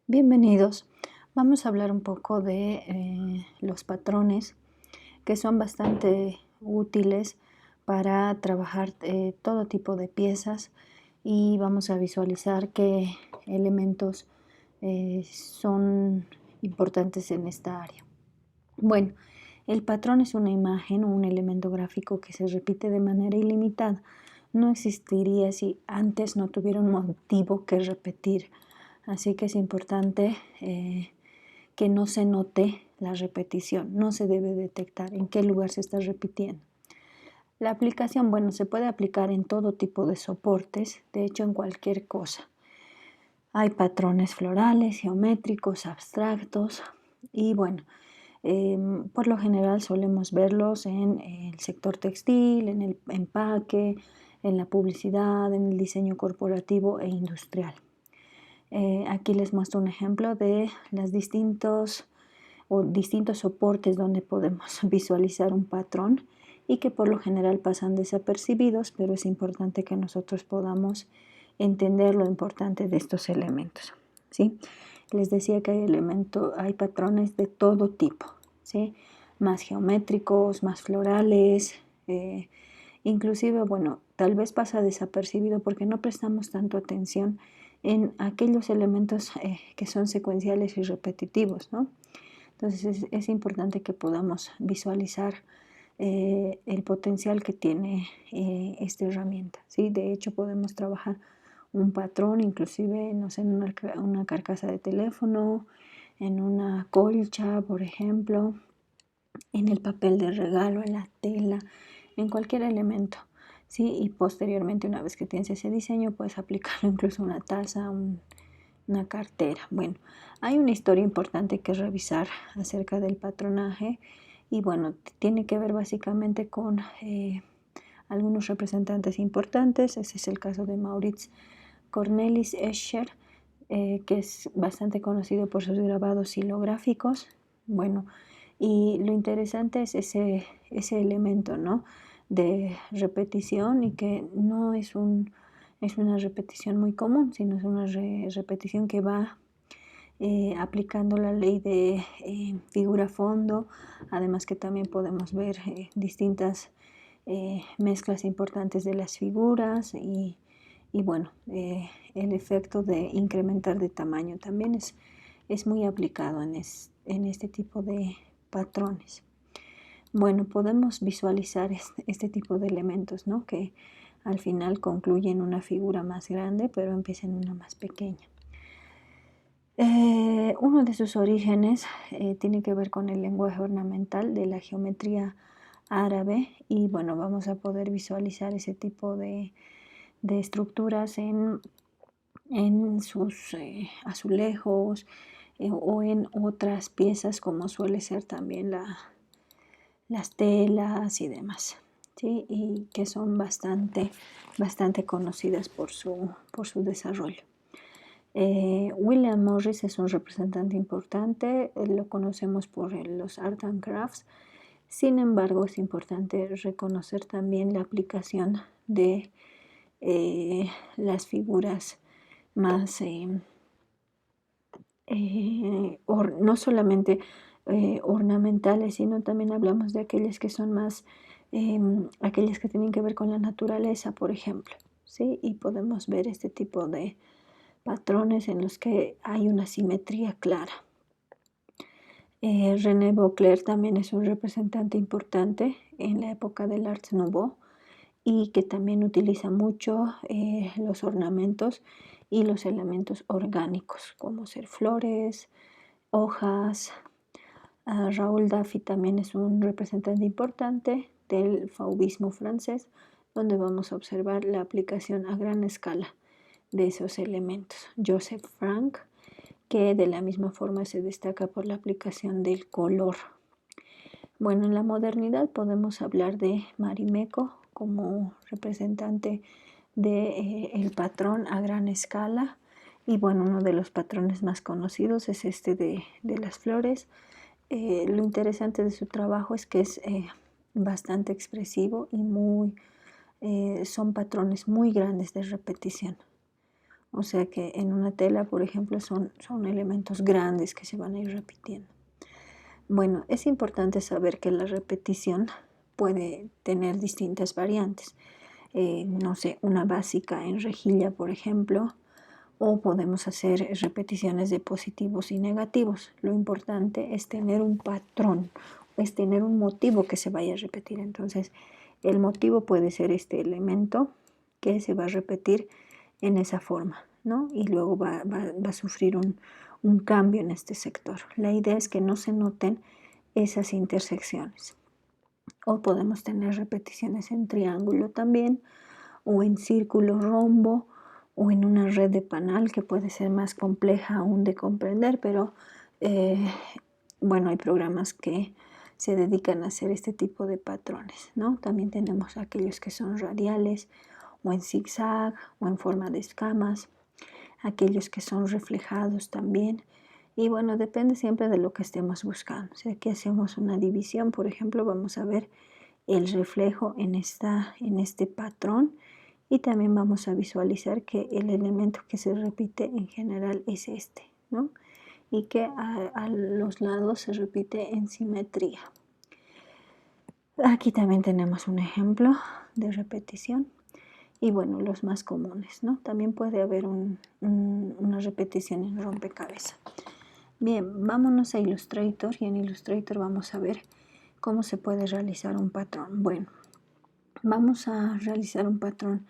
Bienvenidos. Vamos a hablar un poco de los patrones que son bastante útiles para trabajar todo tipo de piezas y vamos a visualizar qué elementos son importantes en esta área. Bueno, el patrón es una imagen o un elemento gráfico que se repite de manera ilimitada. No existiría si antes no tuviera un motivo que repetir. Así que es importante que no se note la repetición, no se debe detectar en qué lugar se está repitiendo. La aplicación, bueno, se puede aplicar en todo tipo de soportes, de hecho en cualquier cosa. Hay patrones florales, geométricos, abstractos y bueno, por lo general solemos verlos en el sector textil, en el empaque, en la publicidad, en el diseño corporativo e industrial. Aquí les muestro un ejemplo de los distintos soportes donde podemos visualizar un patrón y que por lo general pasan desapercibidos, pero es importante que nosotros podamos entender lo importante de estos elementos, ¿sí? Les decía que hay patrones de todo tipo, ¿sí? Más geométricos, más florales, inclusive, bueno, tal vez pasa desapercibido porque no prestamos tanto atención en aquellos elementos que son secuenciales y repetitivos, ¿no? Entonces es importante que podamos visualizar el potencial que tiene esta herramienta, ¿sí? De hecho, podemos trabajar un patrón, inclusive, no sé, en una carcasa de teléfono, en una colcha, por ejemplo, en el papel de regalo, en la tela, en cualquier elemento, ¿sí? Y posteriormente, una vez que tienes ese diseño, puedes aplicarlo incluso a una taza, una cartera. Bueno, hay una historia importante que revisar acerca del patronaje y bueno, tiene que ver básicamente con algunos representantes importantes. Ese es el caso de Maurits Cornelis Escher, que es bastante conocido por sus grabados silográficos. Bueno, y lo interesante es ese elemento, ¿no? De repetición y que no es una repetición muy común, sino es una repetición que va aplicando la ley de figura-fondo, además que también podemos ver distintas mezclas importantes de las figuras y bueno, el efecto de incrementar de tamaño también es muy aplicado en este tipo de patrones. Bueno, podemos visualizar este tipo de elementos, ¿no? Que al final concluyen una figura más grande, pero empieza en una más pequeña. Uno de sus orígenes tiene que ver con el lenguaje ornamental de la geometría árabe y bueno, vamos a poder visualizar ese tipo de estructuras en sus azulejos o en otras piezas como suele ser también las telas y demás, ¿sí? Y que son bastante conocidas por su desarrollo. William Morris es un representante importante, lo conocemos por los Art and Crafts. Sin embargo, es importante reconocer también la aplicación de las figuras más, no solamente ornamentales, sino también hablamos de aquellas que son más, aquellas que tienen que ver con la naturaleza, por ejemplo, ¿sí? Y podemos ver este tipo de patrones en los que hay una simetría clara. René Beauclerk también es un representante importante en la época del Art Nouveau y que también utiliza mucho los ornamentos y los elementos orgánicos, como ser flores, hojas. Raúl Daffy también es un representante importante del fauvismo francés, donde vamos a observar la aplicación a gran escala de esos elementos. Joseph Frank, que de la misma forma se destaca por la aplicación del color. Bueno, en la modernidad podemos hablar de Marimekko como representante del patrón a gran escala y bueno, uno de los patrones más conocidos es este de las flores. Lo interesante de su trabajo es que es bastante expresivo y son patrones muy grandes de repetición. O sea que en una tela, por ejemplo, son elementos grandes que se van a ir repitiendo. Bueno, es importante saber que la repetición puede tener distintas variantes. No sé, una básica en rejilla, por ejemplo, o podemos hacer repeticiones de positivos y negativos. Lo importante es tener un patrón, es tener un motivo que se vaya a repetir. Entonces, el motivo puede ser este elemento que se va a repetir en esa forma, ¿no? Y luego va a sufrir un cambio en este sector. La idea es que no se noten esas intersecciones. O podemos tener repeticiones en triángulo también, o en círculo, rombo, o en una red de panal que puede ser más compleja aún de comprender, pero bueno, hay programas que se dedican a hacer este tipo de patrones, ¿no? También tenemos aquellos que son radiales, o en zigzag, o en forma de escamas, aquellos que son reflejados también. Y bueno, depende siempre de lo que estemos buscando. Si aquí hacemos una división, por ejemplo, vamos a ver el reflejo en este patrón, y también vamos a visualizar que el elemento que se repite en general es este, ¿no? Y que a los lados se repite en simetría. Aquí también tenemos un ejemplo de repetición. Y bueno, los más comunes, ¿no? También puede haber una repetición en rompecabezas. Bien, vámonos a Illustrator, y en Illustrator vamos a ver cómo se puede realizar un patrón. Bueno, vamos a realizar un patrón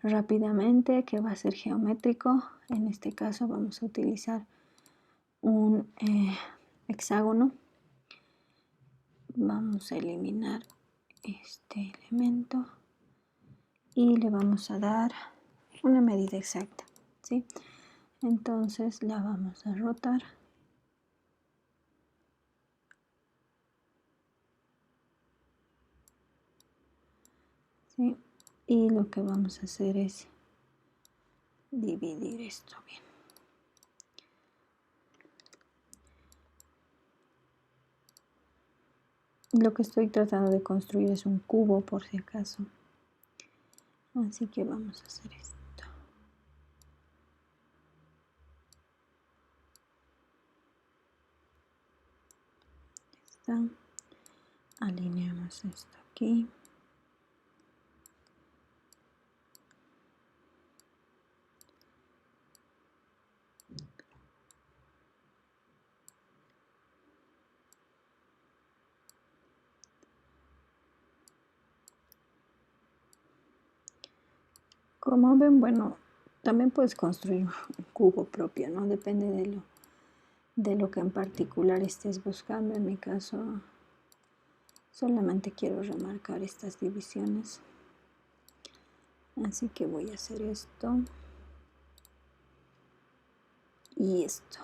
rápidamente que va a ser geométrico. En este caso vamos a utilizar un hexágono. Vamos a eliminar este elemento y le vamos a dar una medida exacta, ¿sí? Entonces la vamos a rotar. ¿Sí? Y lo que vamos a hacer es dividir esto bien. Lo que estoy tratando de construir es un cubo, por si acaso. Así que vamos a hacer esto. Está. Alineamos esto aquí. Como ven, bueno, también puedes construir un cubo propio, ¿no? Depende de lo que en particular estés buscando. En mi caso, solamente quiero remarcar estas divisiones. Así que voy a hacer esto y esto.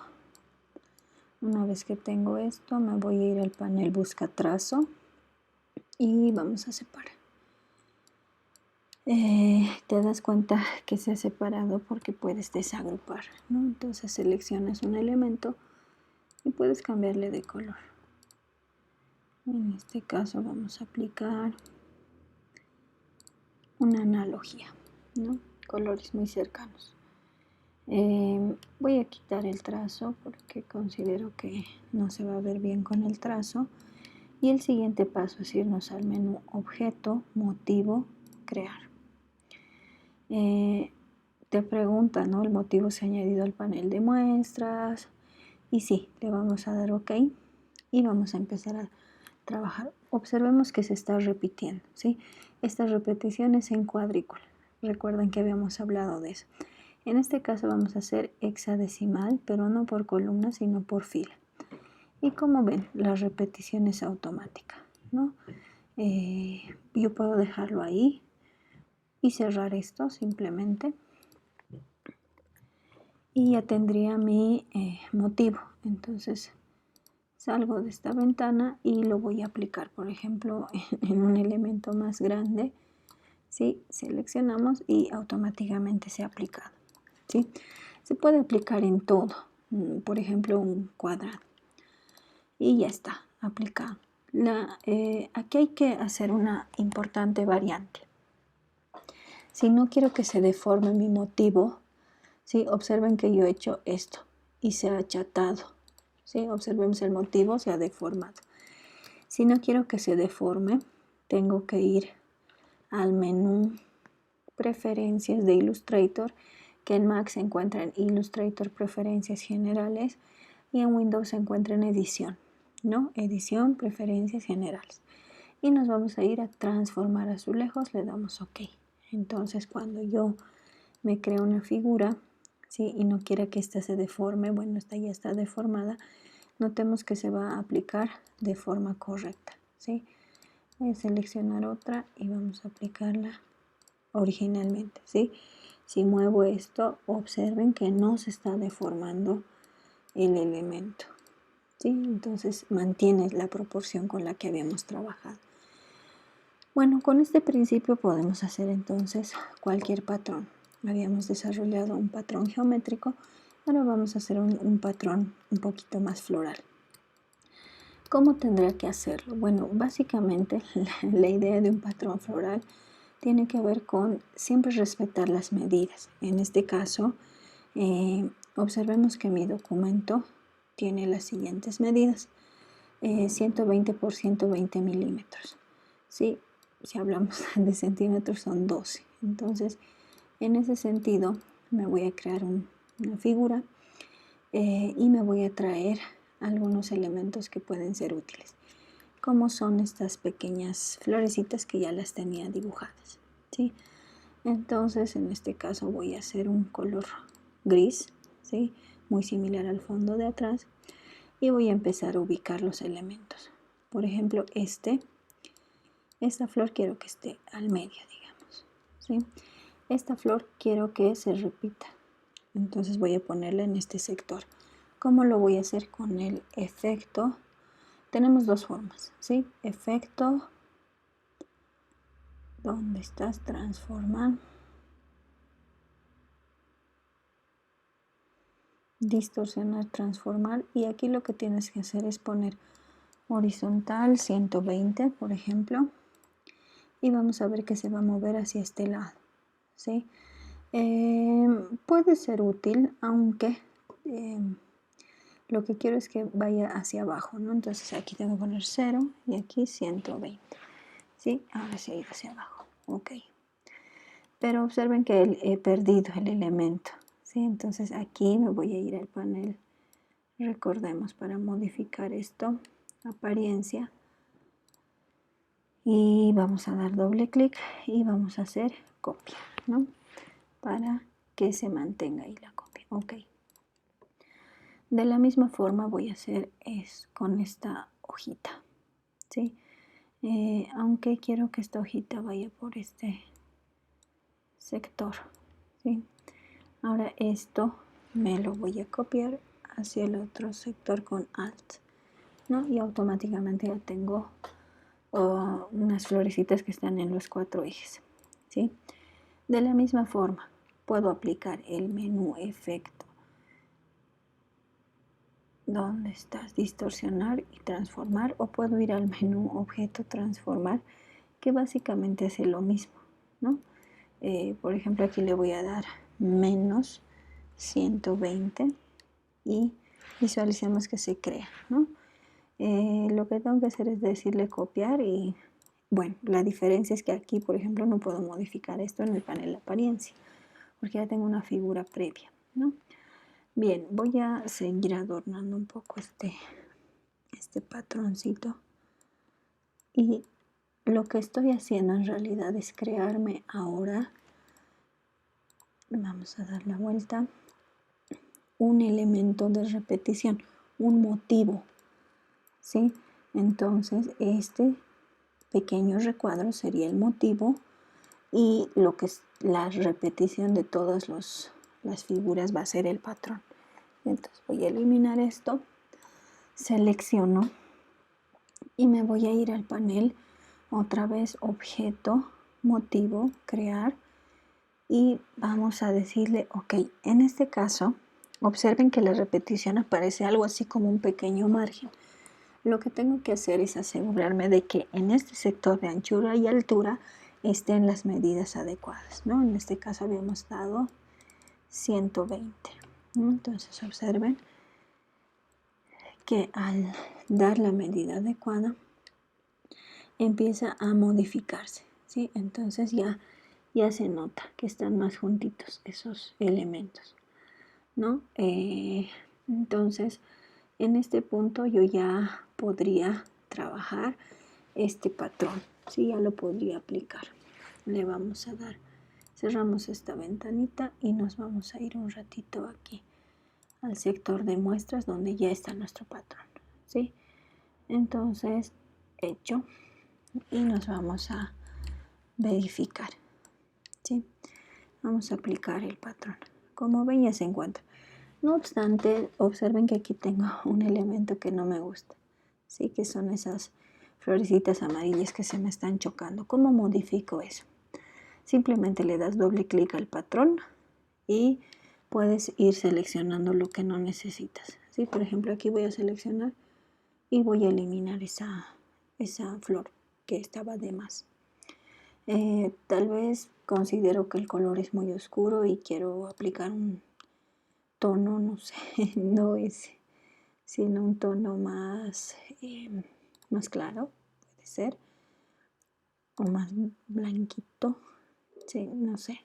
Una vez que tengo esto, me voy a ir al panel Busca Trazo y vamos a separar. Te das cuenta que se ha separado porque puedes desagrupar, ¿no? Entonces seleccionas un elemento y puedes cambiarle de color. En este caso vamos a aplicar una analogía, ¿no? Colores muy cercanos. Voy a quitar el trazo porque considero que no se va a ver bien con el trazo. Y el siguiente paso es irnos al menú Objeto, Motivo, Crear. Te pregunta, ¿no? El motivo se ha añadido al panel de muestras. Y sí, le vamos a dar OK y vamos a empezar a trabajar. Observemos que se está repitiendo, ¿sí? Estas repeticiones en cuadrícula. Recuerden que habíamos hablado de eso. En este caso vamos a hacer hexadecimal, pero no por columna, sino por fila. Y como ven, la repetición es automática, ¿no? Yo puedo dejarlo ahí y cerrar esto simplemente. Y ya tendría mi motivo. Entonces salgo de esta ventana y lo voy a aplicar, por ejemplo, en un elemento más grande. ¿Sí? Seleccionamos y automáticamente se ha aplicado, ¿sí? Se puede aplicar en todo, por ejemplo, un cuadrado. Y ya está, aplicado. Aquí hay que hacer una importante variante. Si no quiero que se deforme mi motivo, ¿sí? Observen que yo he hecho esto y se ha achatado, ¿sí? Observemos el motivo, se ha deformado. Si no quiero que se deforme, tengo que ir al menú Preferencias de Illustrator, que en Mac se encuentra en Illustrator Preferencias Generales y en Windows se encuentra en Edición, ¿no? Edición, Preferencias Generales. Y nos vamos a ir a Transformar azulejos, le damos OK. Entonces, cuando yo me creo una figura, ¿sí? Y no quiera que esta se deforme, bueno, esta ya está deformada, notemos que se va a aplicar de forma correcta, ¿sí? Voy a seleccionar otra y vamos a aplicarla originalmente, ¿sí? Si muevo esto, observen que no se está deformando el elemento, ¿sí? Entonces mantiene la proporción con la que habíamos trabajado. Bueno, con este principio podemos hacer entonces cualquier patrón. Habíamos desarrollado un patrón geométrico, ahora vamos a hacer un patrón un poquito más floral. ¿Cómo tendrá que hacerlo? Bueno, básicamente la idea de un patrón floral tiene que ver con siempre respetar las medidas. En este caso, observemos que mi documento tiene las siguientes medidas. 120 por 120 milímetros. ¿Sí? Si hablamos de centímetros son 12. Entonces, en ese sentido, me voy a crear una figura y me voy a traer algunos elementos que pueden ser útiles, como son estas pequeñas florecitas que ya las tenía dibujadas, ¿sí? Entonces, en este caso voy a hacer un color gris, ¿sí? Muy similar al fondo de atrás, y voy a empezar a ubicar los elementos. Por ejemplo, esta flor quiero que esté al medio, digamos, ¿sí? Esta flor quiero que se repita, entonces voy a ponerla en este sector. ¿Cómo lo voy a hacer? Con el efecto. Tenemos dos formas, ¿sí? Efecto, ¿dónde estás? Transformar. Distorsionar, transformar. Y aquí lo que tienes que hacer es poner horizontal 120, por ejemplo. Y vamos a ver que se va a mover hacia este lado, ¿sí? Puede ser útil, aunque lo que quiero es que vaya hacia abajo, ¿no? Entonces aquí tengo que poner 0 y aquí 120, ¿sí? Ahora se ha ido hacia abajo, ok. Pero observen que he perdido el elemento, ¿sí? Entonces aquí me voy a ir al panel, recordemos, para modificar esto, apariencia, y vamos a dar doble clic y vamos a hacer copia, ¿no? Para que se mantenga ahí la copia, ok. De la misma forma voy a hacer con esta hojita, ¿sí? Aunque quiero que esta hojita vaya por este sector, ¿sí? Ahora esto me lo voy a copiar hacia el otro sector con Alt, ¿no? Y automáticamente ya tengo unas florecitas que están en los 4 ejes, ¿sí? De la misma forma puedo aplicar el menú efecto. ¿Dónde estás? Distorsionar y transformar, o puedo ir al menú objeto transformar, que básicamente hace lo mismo, ¿no? Por ejemplo, aquí le voy a dar menos 120 y visualicemos que se crea, ¿no? Lo que tengo que hacer es decirle copiar y, bueno, la diferencia es que aquí, por ejemplo, no puedo modificar esto en el panel de apariencia, porque ya tengo una figura previa, ¿no? Bien, voy a seguir adornando un poco este patroncito, y lo que estoy haciendo en realidad es crearme ahora, vamos a dar la vuelta, un elemento de repetición, un motivo, ¿sí? Entonces este pequeño recuadro sería el motivo y lo que es la repetición de todas las figuras va a ser el patrón. Entonces voy a eliminar esto, selecciono y me voy a ir al panel, otra vez objeto, motivo, crear, y vamos a decirle ok. En este caso observen que la repetición aparece algo así como un pequeño margen. Lo que tengo que hacer es asegurarme de que en este sector de anchura y altura estén las medidas adecuadas, ¿no? En este caso habíamos dado 120, ¿no? Entonces observen que al dar la medida adecuada empieza a modificarse, ¿sí? Entonces ya se nota que están más juntitos esos elementos, ¿no? Entonces en este punto yo ya podría trabajar este patrón, ¿sí? Ya lo podría aplicar. Le vamos a dar, cerramos esta ventanita y nos vamos a ir un ratito aquí al sector de muestras donde ya está nuestro patrón, ¿sí? Entonces, hecho, y nos vamos a verificar, ¿sí? Vamos a aplicar el patrón. Como ven, ya se encuentra. No obstante, observen que aquí tengo un elemento que no me gusta, ¿sí? Que son esas florecitas amarillas que se me están chocando. ¿Cómo modifico eso? Simplemente le das doble clic al patrón y puedes ir seleccionando lo que no necesitas, ¿sí? Por ejemplo, aquí voy a seleccionar y voy a eliminar esa flor que estaba de más. Tal vez considero que el color es muy oscuro y quiero aplicar un tono, no sé, no ese, sino un tono más, más claro, puede ser, o más blanquito, sí, no sé.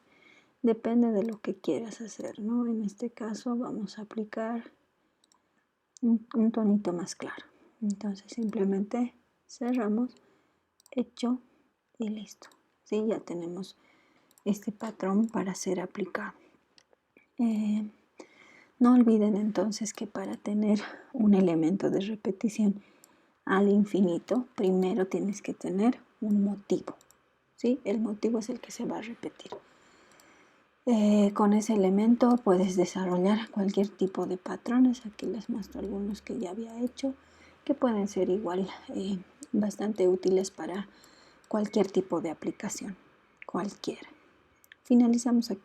Depende de lo que quieras hacer, ¿no? En este caso vamos a aplicar un tonito más claro. Entonces simplemente cerramos, hecho y listo. ¿Sí? Ya tenemos este patrón para ser aplicado. No olviden entonces que para tener un elemento de repetición al infinito, primero tienes que tener un motivo, ¿sí? El motivo es el que se va a repetir. Con ese elemento puedes desarrollar cualquier tipo de patrones. Aquí les muestro algunos que ya había hecho, que pueden ser igual bastante útiles para cualquier tipo de aplicación, cualquiera. Finalizamos aquí.